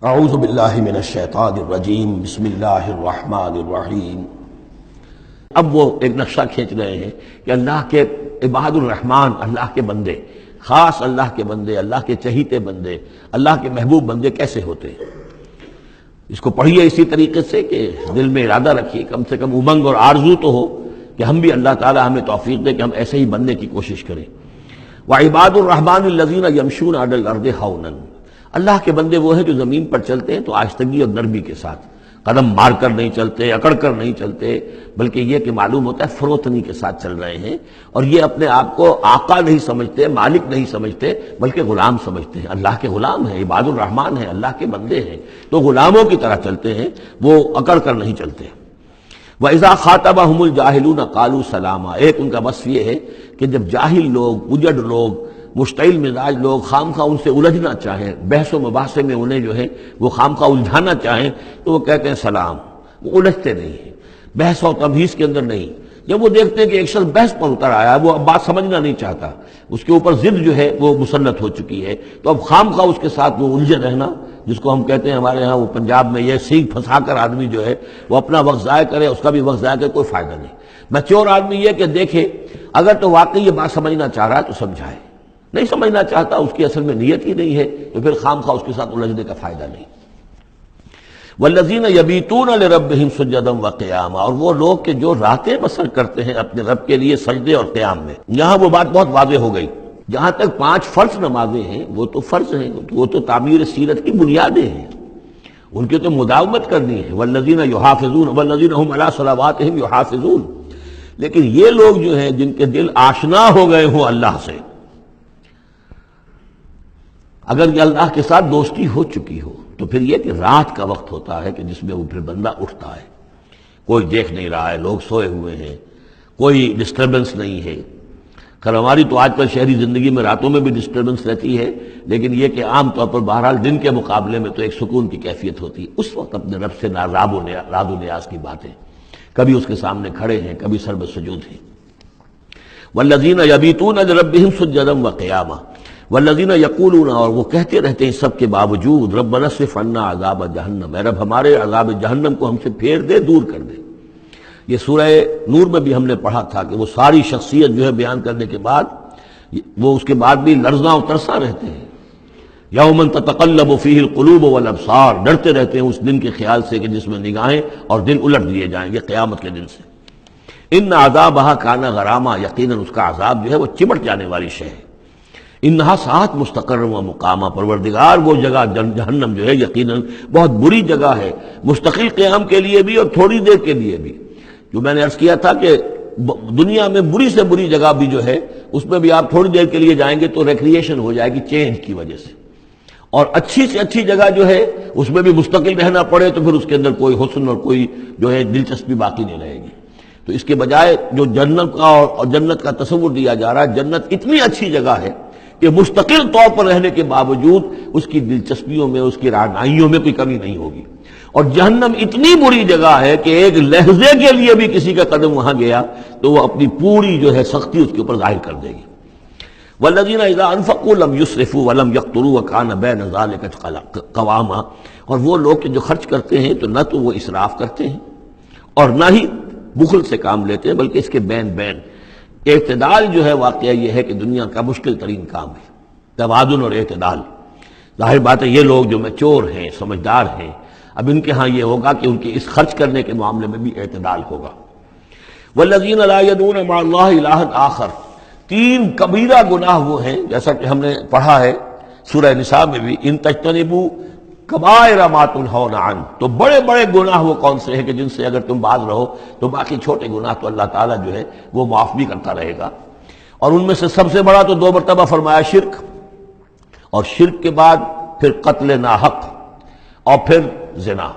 اعوذ باللہ من الشیطان الرجیم بسم اللہ الرحمن الرحیم۔ اب وہ ایک نقشہ کھینچ رہے ہیں کہ اللہ کے عباد الرحمن، اللہ کے بندے، خاص اللہ کے بندے، اللہ کے چہیتے بندے، اللہ کے محبوب بندے کیسے ہوتے ہیں۔ اس کو پڑھیے اسی طریقے سے کہ دل میں ارادہ رکھیے، کم سے کم امنگ اور آرزو تو ہو کہ ہم بھی اللہ تعالی ہمیں توفیق دے کہ ہم ایسے ہی بننے کی کوشش کریں۔ وعباد الرحمن الذین یمشون علی الارض ہونا، اللہ کے بندے وہ ہیں جو زمین پر چلتے ہیں تو آہستگی اور نرمی کے ساتھ، قدم مار کر نہیں چلتے، اکڑ کر نہیں چلتے، بلکہ یہ کہ معلوم ہوتا ہے فروتنی کے ساتھ چل رہے ہیں، اور یہ اپنے آپ کو آقا نہیں سمجھتے، مالک نہیں سمجھتے، بلکہ غلام سمجھتے ہیں۔ اللہ کے غلام ہیں، عباد الرحمن ہیں، اللہ کے بندے ہیں، تو غلاموں کی طرح چلتے ہیں، وہ اکڑ کر نہیں چلتے۔ وَإِذَا خَاطَبَهُمُ الْجَاهِلُونَ قَالُوا سَلَامًا، ایک ان کا وصف یہ ہے کہ جب جاہل لوگ، اجڑ لوگ، مشتعل مزاج لوگ خام خواہ ان سے الجھنا چاہیں، بحث و مباحثے میں انہیں جو ہے وہ خام خواہ الجھانا چاہیں، تو وہ کہتے ہیں سلام۔ وہ الجھتے نہیں ہیں، بحث و تمہیز کے اندر نہیں۔ جب وہ دیکھتے ہیں کہ ایک شخص بحث پر اتر آیا ہے، وہ اب بات سمجھنا نہیں چاہتا، اس کے اوپر ضد جو ہے وہ مسلط ہو چکی ہے، تو اب خام خواہ اس کے ساتھ وہ الجھے رہنا، جس کو ہم کہتے ہیں ہمارے ہاں وہ پنجاب میں یہ سینگ پھنسا کر آدمی جو ہے وہ اپنا وقت ضائع کرے، اس کا بھی وقت ضائع کرے، کوئی فائدہ نہیں۔ میچور آدمی یہ کہ دیکھے اگر تو واقعی یہ بات سمجھنا چاہ رہا ہے تو سمجھائے، نہیں سمجھنا چاہتا، اس کی اصل میں نیت ہی نہیں ہے، تو پھر خام خواہ اس کے ساتھ الجھنے کا فائدہ نہیں۔ والذین یبیتون لربہم سجدا وقیاما، اور وہ لوگ کہ جو راتیں بسر کرتے ہیں اپنے رب کے لیے سجدے اور قیام میں۔ یہاں وہ بات بہت واضح ہو گئی، جہاں تک 5 فرض نمازیں ہیں وہ تو فرض ہیں، وہ تو تعمیر سیرت کی بنیادیں ہیں، ان کی تو مداومت کرنی ہے۔ والذین یحافظون والذین هم علی صلواتہم یحافظون، لیکن یہ لوگ جو ہیں جن کے دل آشنا ہو گئے ہوں اللہ سے، اگر یہ اللہ کے ساتھ دوستی ہو چکی ہو، تو پھر یہ کہ رات کا وقت ہوتا ہے کہ جس میں وہ پھر بندہ اٹھتا ہے، کوئی دیکھ نہیں رہا ہے، لوگ سوئے ہوئے ہیں، کوئی ڈسٹربنس نہیں ہے۔ خیر ہماری تو آج کل شہری زندگی میں راتوں میں بھی ڈسٹربنس رہتی ہے، لیکن یہ کہ عام طور پر بہرحال دن کے مقابلے میں تو ایک سکون کی کیفیت ہوتی ہے۔ اس وقت اپنے رب سے راد و نیاز کی باتیں، کبھی اس کے سامنے کھڑے ہیں، کبھی سر بسجود ہیں۔ والذین یبیتون لربہم سجدا وقیاما، والذین یقولون، اور وہ کہتے رہتے ہیں سب کے باوجود، ربنا اصرف عنا عذاب جہنم، اے رب ہمارے عذاب جہنم کو ہم سے پھیر دے، دور کر دے۔ یہ سورہ نور میں بھی ہم نے پڑھا تھا کہ وہ ساری شخصیت جو ہے بیان کرنے کے بعد وہ اس کے بعد بھی لرزاں و ترساں رہتے ہیں۔ یوما تتقلب فیہ القلوب والابصار، ڈرتے رہتے ہیں اس دن کے خیال سے کہ جس میں نگاہیں اور دل الٹ دیے جائیں گے قیامت کے دن سے۔ ان عذابہا کان غراما، یقیناً اس کا عذاب جو ہے وہ چمٹ جانے والی شے ہے۔ انہا ساعت مستقر و مقامہ، پروردگار وہ جگہ جہنم جو ہے یقیناً بہت بری جگہ ہے، مستقل قیام کے لیے بھی اور تھوڑی دیر کے لیے بھی۔ جو میں نے عرض کیا تھا کہ دنیا میں بری سے بری جگہ بھی جو ہے اس میں بھی آپ تھوڑی دیر کے لیے جائیں گے تو ریکریشن ہو جائے گی چینج کی وجہ سے، اور اچھی سے اچھی جگہ جو ہے اس میں بھی مستقل رہنا پڑے تو پھر اس کے اندر کوئی حسن اور کوئی جو ہے دلچسپی باقی نہیں رہے گی۔ تو اس کے بجائے جو جنت کا اور جنت کا تصور دیا جا رہا ہے، جنت اتنی اچھی جگہ ہے کہ مستقل طور پر رہنے کے باوجود اس کی دلچسپیوں میں، اس کی رعنائیوں میں کوئی کمی نہیں ہوگی، اور جہنم اتنی بری جگہ ہے کہ ایک لحظے کے لیے بھی کسی کا قدم وہاں گیا تو وہ اپنی پوری جو ہے سختی اس کے اوپر ظاہر کر دے گی۔ والذین اذا انفقوا لم یسرفوا ولم یقتروا وکان بین ذلک قواما، اور وہ لوگ کہ جو خرچ کرتے ہیں تو نہ تو وہ اسراف کرتے ہیں اور نہ ہی بخل سے کام لیتے ہیں، بلکہ اس کے بین اعتدال جو ہے واقعہ یہ ہے کہ دنیا کا مشکل ترین کام ہے، توازن اور اعتدال۔ ظاہر بات ہے یہ لوگ جو میچور ہیں، سمجھدار ہیں، اب ان کے ہاں یہ ہوگا کہ ان کے اس خرچ کرنے کے معاملے میں بھی اعتدال ہوگا۔ والذین لا یدعون مع اللہ الہا آخر، 3 کبیرہ گناہ وہ ہیں جیسا کہ ہم نے پڑھا ہے سورہ نساء میں بھی، ان تجتنبوا کبائر ما تنہون عنہ، تو بڑے بڑے گناہ وہ کون سے ہیں کہ جن سے اگر تم باز رہو تو باقی چھوٹے گناہ تو اللہ تعالیٰ جو ہے وہ معاف بھی کرتا رہے گا۔ اور ان میں سے سب سے بڑا تو 2 مرتبہ فرمایا شرک، اور شرک کے بعد پھر قتل ناحق اور پھر زنا،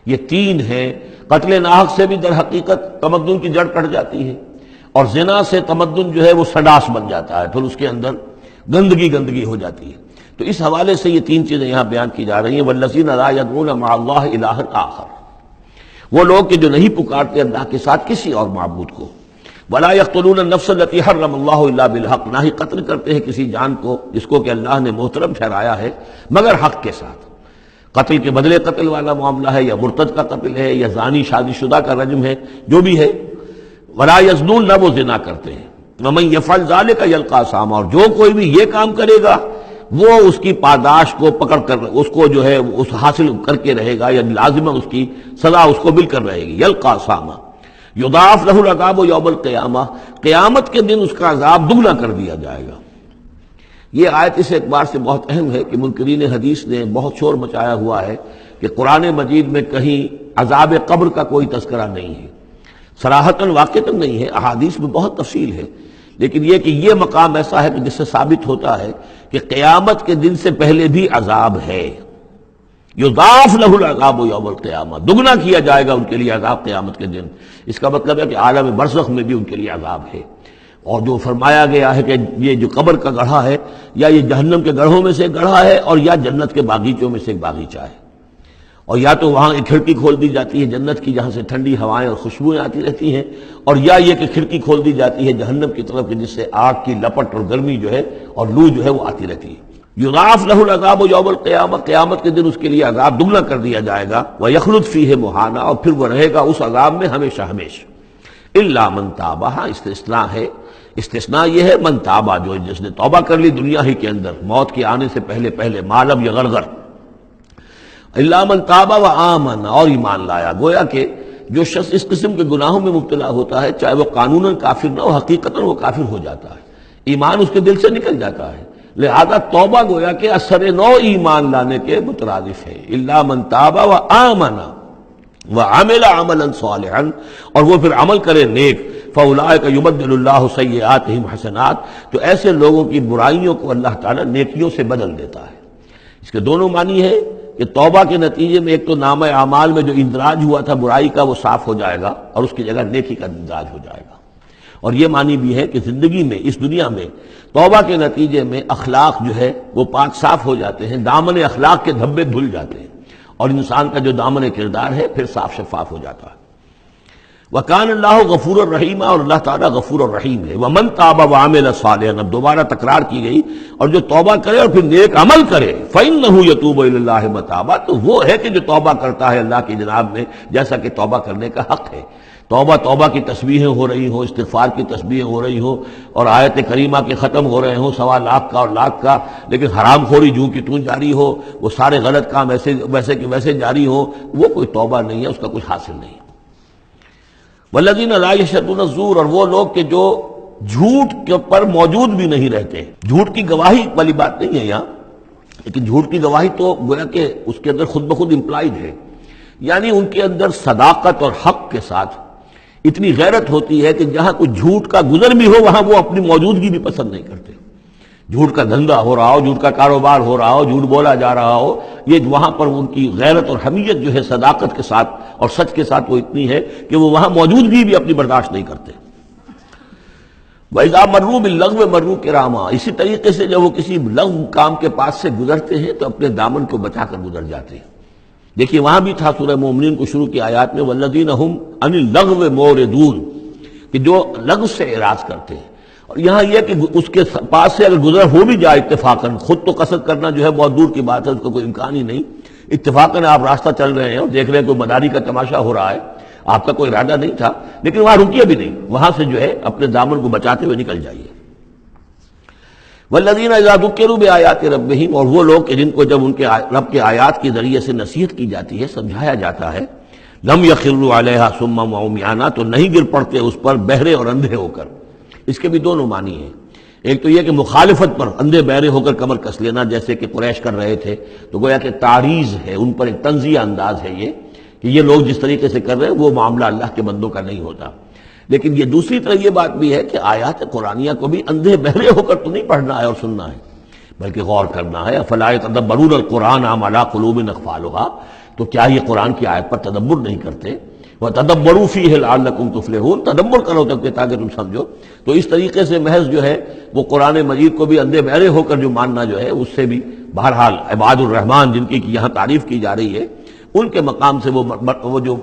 یہ 3 ہیں۔ قتل ناحق سے بھی در حقیقت تمدن کی جڑ کٹ جاتی ہے، اور زنا سے تمدن جو ہے وہ سڈاس بن جاتا ہے، پھر اس کے اندر گندگی ہو جاتی ہے۔ تو اس حوالے سے یہ 3 چیزیں یہاں بیان کی جا رہی ہیں۔ والذین لا یدعون مع اللہ الہا آخر، وہ لوگ کہ جو نہیں پکارتے اللہ کے ساتھ کسی اور معبود کو۔ ولا یقتلون النفس التي حرم اللہ الا بالحق، نہ ہی قتل کرتے ہیں کسی جان کو جس کو کہ اللہ نے محترم ٹھہرایا ہے مگر حق کے ساتھ۔ قتل کے بدلے قتل والا معاملہ ہے، یا مرتد کا قتل ہے، یا زانی شادی شدہ کا رجم ہے، جو بھی ہے. ولا یزنون، نہ وہ زنا کرتے ہیں. ومن یفعل ذلک یلقى اثاما، اور جو کوئی بھی یہ کام کرے گا وہ اس کی پاداش کو پکڑ کر اس کو جو ہے اس حاصل کر کے رہے گا، یا لازمہ اس کی سزا اس کو مل کر رہے گی. یلقى اثاما یضاعف له العذاب یوم القیامہ، قیامت کے دن اس کا عذاب دگنا کر دیا جائے گا. یہ آیت اس اعتبار سے بہت اہم ہے کہ منکرین حدیث نے بہت شور مچایا ہوا ہے کہ قرآن مجید میں کہیں عذاب قبر کا کوئی تذکرہ نہیں ہے، صراحتاً واقعتاً نہیں ہے، احادیث میں بہت تفصیل ہے، لیکن یہ کہ یہ مقام ایسا ہے کہ جس سے ثابت ہوتا ہے کہ قیامت کے دن سے پہلے بھی عذاب ہے. یضاعف له العذاب یوم القیامہ، دگنا کیا جائے گا ان کے لیے عذاب قیامت کے دن. اس کا مطلب ہے کہ عالم برزخ میں بھی ان کے لیے عذاب ہے. اور جو فرمایا گیا ہے کہ یہ جو قبر کا گڑھا ہے یا یہ جہنم کے گڑھوں میں سے ایک گڑھا ہے، اور یا جنت کے باغیچوں میں سے ایک باغیچہ ہے، اور یا تو وہاں ایک کھڑکی کھول دی جاتی ہے جنت کی جہاں سے ٹھنڈی ہوائیں اور خوشبوئیں آتی رہتی ہیں، اور یا یہ کہ کھڑکی کھول دی جاتی ہے جہنم کی طرف جس سے آگ کی لپٹ اور گرمی جو ہے اور لو جو ہے وہ آتی رہتی ہے. یضاعف له العذاب یوم القیامہ، قیامت کے دن اس کے لیے عذاب دگنا کر دیا جائے گا. ویخلد فیہ مہانا، اور پھر وہ رہے گا اس عذاب میں ہمیشہ ہمیشہ. الا من تاب، استثناء ہے، استثناء یہ ہے من تابہ، جو جس نے توبہ کر لی دنیا ہی کے اندر موت کے آنے سے پہلے ما لم یغرغر. الا من تابہ وآمن، اور ایمان لایا. گویا کہ جو شخص اس قسم کے گناہوں میں مبتلا ہوتا ہے چاہے وہ قانوناً کافر نہ ہو، حقیقتاً وہ کافر ہو جاتا ہے، ایمان اس کے دل سے نکل جاتا ہے. لہذا توبہ گویا کہ اثر نو ایمان لانے کے مترادف ہے. الا من تابہ وآمن وعمل عملا صالحا، اور وہ پھر عمل کرے نیک. فاولئک یبدل اللہ سیئاتہم حسنات، تو ایسے لوگوں کی برائیوں کو اللہ تعالیٰ نیکیوں سے بدل دیتا ہے. اس کے دونوں معنی ہے کہ توبہ کے نتیجے میں ایک تو نامہ اعمال میں جو اندراج ہوا تھا برائی کا وہ صاف ہو جائے گا، اور اس کی جگہ نیکی کا اندراج ہو جائے گا. اور یہ معنی بھی ہے کہ زندگی میں اس دنیا میں توبہ کے نتیجے میں اخلاق جو ہے وہ پاک صاف ہو جاتے ہیں، دامن اخلاق کے دھبے دھل جاتے ہیں، اور انسان کا جو دامن کردار ہے پھر صاف شفاف ہو جاتا ہے. وَكَانَ اللَّهُ غَفُورًا رَحِيمًا، اور اللہ تعالیٰ غفور الرحیم ہے. وَمَن تَابَ وَعَمِلَ صَالِحًا، اب دوبارہ تکرار کی گئی، اور جو توبہ کرے اور پھر نیک عمل کرے فَإِنَّهُ يَتُوبُ إِلَى اللَّهِ مَتَابًا، تو وہ ہے کہ جو توبہ کرتا ہے اللہ کی جناب میں جیسا کہ توبہ کرنے کا حق ہے. توبہ کی تسبیحیں ہو رہی ہوں، استغفار کی تسبیحیں ہو رہی ہوں، اور آیت کریمہ کے ختم ہو رہے ہوں 1.25 لاکھ کا اور لاکھ کا، لیکن حرام خوری جوں کی توں جاری ہو، وہ سارے غلط کام ویسے کہ ویسے جاری ہو، وہ کوئی توبہ نہیں ہے، اس کا کچھ حاصل نہیں. والذین لا یشهدون الزور، اور وہ لوگ کہ جو جھوٹ کے پر موجود بھی نہیں رہتے. جھوٹ کی گواہی والی بات نہیں ہے یہاں، لیکن جھوٹ کی گواہی تو گویا کہ اس کے اندر خود بخود امپلائڈ ہے، یعنی ان کے اندر صداقت اور حق کے ساتھ اتنی غیرت ہوتی ہے کہ جہاں کوئی جھوٹ کا گزر بھی ہو وہاں وہ اپنی موجودگی بھی پسند نہیں کرتے. جھوٹ کا دھندا ہو رہا ہو، جھوٹ کا کاروبار ہو رہا ہو، جھوٹ بولا جا رہا ہو، یہ وہاں پر ان کی غیرت اور حمیت جو ہے صداقت کے ساتھ اور سچ کے ساتھ وہ اتنی ہے کہ وہ وہاں موجودگی بھی اپنی برداشت نہیں کرتے. وَإِذَا مَرُّوا بِاللَّغْوِ مَرُّوا كِرَامًا، اسی طریقے سے جب وہ کسی لغو کام کے پاس سے گزرتے ہیں تو اپنے دامن کو بچا کر گزر جاتے ہیں. دیکھیے وہاں بھی تھا سورہ مومنین کو شروع کی آیات میں وَالَّذِينَ هُمْ عَنِ اللَّغْوِ مُعْرِضُونَ، کہ جو لغو سے اعراض کرتے ہیں. اور یہاں یہ کہ اس کے پاس سے اگر گزر ہو بھی جائے اتفاقاً، خود تو قصد کرنا جو ہے بہت دور کی بات ہے، اس کا کوئی امکان ہی نہیں، اتفاقاً آپ راستہ چل رہے ہیں اور دیکھ رہے ہیں کوئی مداری کا تماشا ہو رہا ہے، آپ کا کوئی ارادہ نہیں تھا، لیکن وہاں رکیے بھی نہیں، وہاں سے جو ہے اپنے دامن کو بچاتے ہوئے نکل جائیے. والذین اذا ذکروا بآیات ربہم، اور وہ لوگ کہ جن کو جب ان کے رب کے آیات کے ذریعے سے نصیحت کی جاتی ہے، سمجھایا جاتا ہے، لم یخروا علیہا صما وعمیانا، تو نہیں گر پڑتے اس پر بہرے اور اندھے ہو کر. اس کے بھی دونوں معنی ہیں. ایک تو یہ کہ مخالفت پر اندھے بہرے ہو کر کمر کس لینا جیسے کہ قریش کر رہے تھے، تو گویا کہ تعریض ہے، ان پر ایک طنزیہ انداز ہے یہ کہ یہ لوگ جس طریقے سے کر رہے ہیں وہ معاملہ اللہ کے بندوں کا نہیں ہوتا. لیکن یہ دوسری طرح یہ بات بھی ہے کہ آیات قرآنیہ کو بھی اندھے بہرے ہو کر تو نہیں پڑھنا ہے اور سننا ہے، بلکہ غور کرنا ہے. افلا یتدبرون القرآن ام علی قلوب اقفالها، تو کیا یہ قرآن کی آیت پر تدبر نہیں کرتے؟ وَتَدَبَّرُوا فِيهِ لَعَلَّكُمْ تُفْلِحُونَ، تدبر کرو تاکہ تم سمجھو. تو اس طریقے سے محض جو ہے وہ قرآن مجید کو بھی اندھے بہرے ہو کر جو ماننا جو ہے اس سے بھی بہرحال عباد الرحمن جن کی یہاں تعریف کی جا رہی ہے ان کے مقام سے وہ جو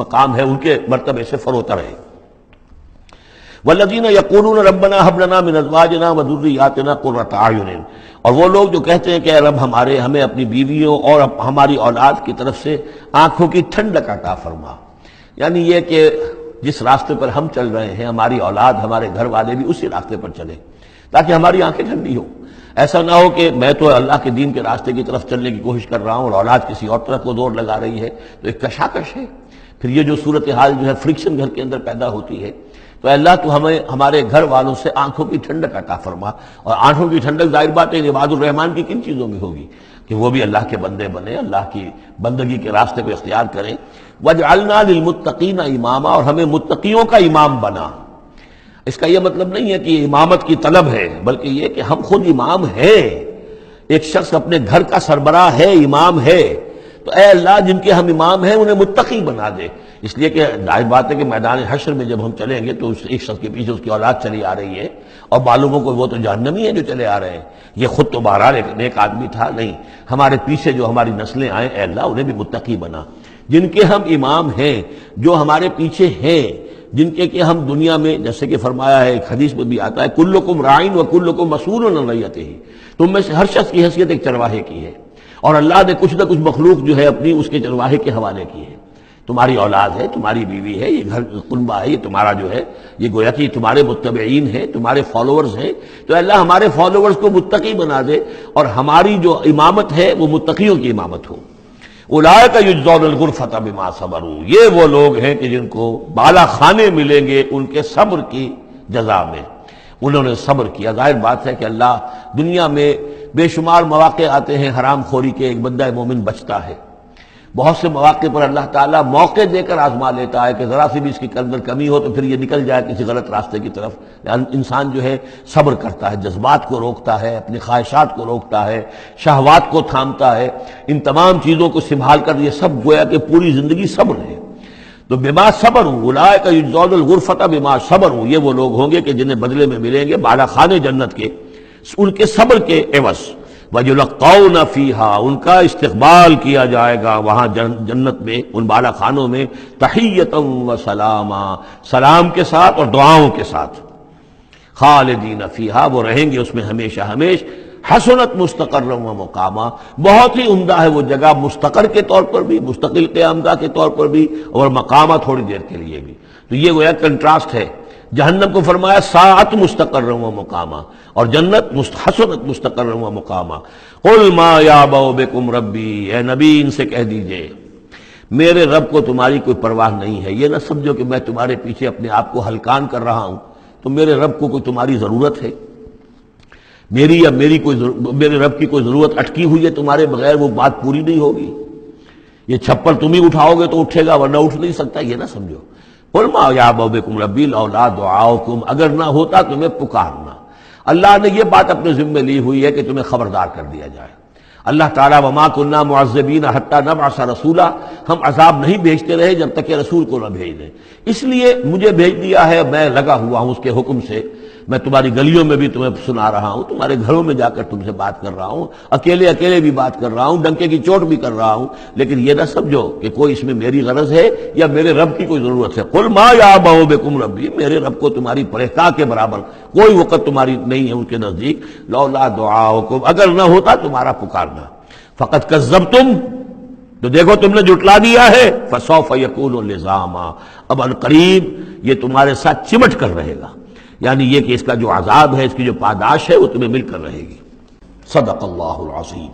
مقام ہے ان کے مرتبے سے فروتر ہے. والذین یقولون ربنا ھب لنا من ازواجنا وذریاتنا قرۃ اعین، اور وہ لوگ جو کہتے ہیں کہ اے رب ہمیں اپنی بیویوں اور ہماری اولاد کی طرف سے آنکھوں کی ٹھنڈک عطا فرما، یعنی یہ کہ جس راستے پر ہم چل رہے ہیں ہماری اولاد ہمارے گھر والے بھی اسی راستے پر چلیں تاکہ ہماری آنکھیں ٹھنڈی ہوں۔ ایسا نہ ہو کہ میں تو اللہ کے دین کے راستے کی طرف چلنے کی کوشش کر رہا ہوں اور اولاد کسی اور طرف کو دور لگا رہی ہے، تو ایک کشاکش ہے۔ پھر یہ جو صورتحال جو ہے فرکشن گھر کے اندر پیدا ہوتی ہے، تو اللہ تو ہمیں ہمارے گھر والوں سے آنکھوں کی ٹھنڈک عطا فرما، اور آنکھوں کی ٹھنڈک ظاہر بات ہے عباد الرحمن کی کن چیزوں میں ہوگی کہ وہ بھی اللہ کے بندے بنے، اللہ کی بندگی کے راستے کو اختیار کریں۔ وَاجْعَلْنَا لِلْمُتَّقِينَ إِمَامًا، اور ہمیں متقیوں کا امام بنا۔ اس کا یہ مطلب نہیں ہے کہ امامت کی طلب ہے، بلکہ یہ کہ ہم خود امام ہیں۔ ایک شخص اپنے گھر کا سربراہ ہے، امام ہے، تو اے اللہ جن کے ہم امام ہیں انہیں متقی بنا دے، اس لیے کہ ظاہر بات ہے کہ میدان حشر میں جب ہم چلیں گے تو ایک شخص کے پیچھے اس کی اولاد چلی آ رہی ہے اور معلوموں کو وہ تو جہنمی ہیں جو چلے آ رہے ہیں، یہ خود تو بہرحال ایک نیک آدمی تھا نہیں، ہمارے پیچھے جو ہماری نسلیں آئیں اے اللہ انہیں بھی متقی بنا، جن کے ہم امام ہیں، جو ہمارے پیچھے ہیں، جن کے کہ ہم دنیا میں جیسے کہ فرمایا ہے ایک حدیث میں بھی آتا ہے کلکم راعٍ وکلکم مسئول عن رعیتہ، تم میں سے ہر شخص کی حیثیت ایک چرواہے کی ہے، اور اللہ نے کچھ نہ کچھ مخلوق جو ہے اپنی اس کے چرواہے کے حوالے کی ہے۔ تمہاری اولاد ہے، تمہاری بیوی ہے، یہ گھر کنبہ ہے، یہ تمہارا جو ہے یہ گویا کہ تمہارے متبعین ہیں، تمہارے فالوورز ہیں، تو اللہ ہمارے فالوورز کو متقی بنا دے اور ہماری جو امامت ہے وہ متقیوں کی امامت ہو۔ اولئک یجزون الغرفۃ بما صبروا، یہ وہ لوگ ہیں کہ جن کو بالا خانے ملیں گے ان کے صبر کی جزا میں، انہوں نے صبر کیا۔ ظاہر بات ہے کہ اللہ دنیا میں بے شمار مواقع آتے ہیں حرام خوری کے، ایک بندہ مومن بچتا ہے، بہت سے مواقع پر اللہ تعالیٰ موقع دے کر آزما لیتا ہے کہ ذرا سی بھی اس کی اندر کمی ہو تو پھر یہ نکل جائے کسی غلط راستے کی طرف۔ انسان جو ہے صبر کرتا ہے، جذبات کو روکتا ہے، اپنی خواہشات کو روکتا ہے، شہوات کو تھامتا ہے، ان تمام چیزوں کو سنبھال کر یہ سب گویا کہ پوری زندگی صبر ہے۔ تو بما صبروا اولئک یجزون الغرفۃ بما صبروا، یہ وہ لوگ ہوں گے کہ جنہیں بدلے میں ملیں گے بالا خانے جنت کے ان کے صبر کے عوض۔ وَيُلَقَّوْنَ فِيهَا، ان کا استقبال کیا جائے گا وہاں جنت میں، ان بالا خانوں میں، تحیۃ وسلاما، سلام کے ساتھ اور دعاؤں کے ساتھ۔ خالدین فیہا، وہ رہیں گے اس میں ہمیشہ ہمیش۔ حسنت مستقرا و مقاما، بہت ہی عمدہ ہے وہ جگہ، مستقر کے طور پر بھی، مستقل قیام گاہ کے طور پر بھی، اور مقامہ تھوڑی دیر کے لیے بھی۔ تو یہ گویا کنٹراسٹ ہے۔ جہنم کو فرمایا ساعت مستقر و مقامہ، اور جنت حسنت مستقر و مقامہ۔ قل ما یعبأ بکم ربی، اے نبی ان سے کہہ دیجئے میرے رب کو تمہاری کوئی پرواہ نہیں ہے، یہ نہ سمجھو کہ میں تمہارے پیچھے اپنے آپ کو ہلکان کر رہا ہوں، تو میرے رب کو کوئی تمہاری ضرورت ہے، میری یا میرے رب کی کوئی ضرورت اٹکی ہوئی ہے تمہارے بغیر، وہ بات پوری نہیں ہوگی، یہ چھپر تم ہی اٹھاؤ گے تو اٹھے گا ورنہ اٹھ نہیں سکتا، یہ نہ سمجھو۔ قل ما یعبأ بکم ربی لولا دعاؤکم، اگر نہ ہوتا تمہیں پکارنا۔ اللہ نے یہ بات اپنے ذمے لی ہوئی ہے کہ تمہیں خبردار کر دیا جائے۔ اللہ تعالیٰ وما كنا معذبین حتی نبعث رسولا، ہم عذاب نہیں بھیجتے رہے جب تک کہ رسول کو نہ بھیج دیں، اس لیے مجھے بھیج دیا ہے، میں لگا ہوا ہوں اس کے حکم سے، میں تمہاری گلیوں میں بھی تمہیں سنا رہا ہوں، تمہارے گھروں میں جا کر تم سے بات کر رہا ہوں، اکیلے اکیلے بھی بات کر رہا ہوں، ڈنکے کی چوٹ بھی کر رہا ہوں، لیکن یہ نہ سمجھو کہ کوئی اس میں میری غرض ہے یا میرے رب کی کوئی ضرورت ہے۔ قل ما یعبأ بکم ربی، میرے رب کو تمہاری پرہیزگاہ کے برابر کوئی وقت تمہاری نہیں ہے ان کے نزدیک، لولا دعاؤکم، اگر نہ ہوتا تمہارا پکارنا، فقط کذبتم، تو دیکھو تم نے جھٹلا دیا ہے، فسوف یکون لزاما، اب عنقریب یہ تمہارے ساتھ چمٹ کر رہے گا، یعنی یہ کہ اس کا جو عذاب ہے، اس کی جو پاداش ہے وہ تمہیں مل کر رہے گی۔ صدق اللہ العظیم۔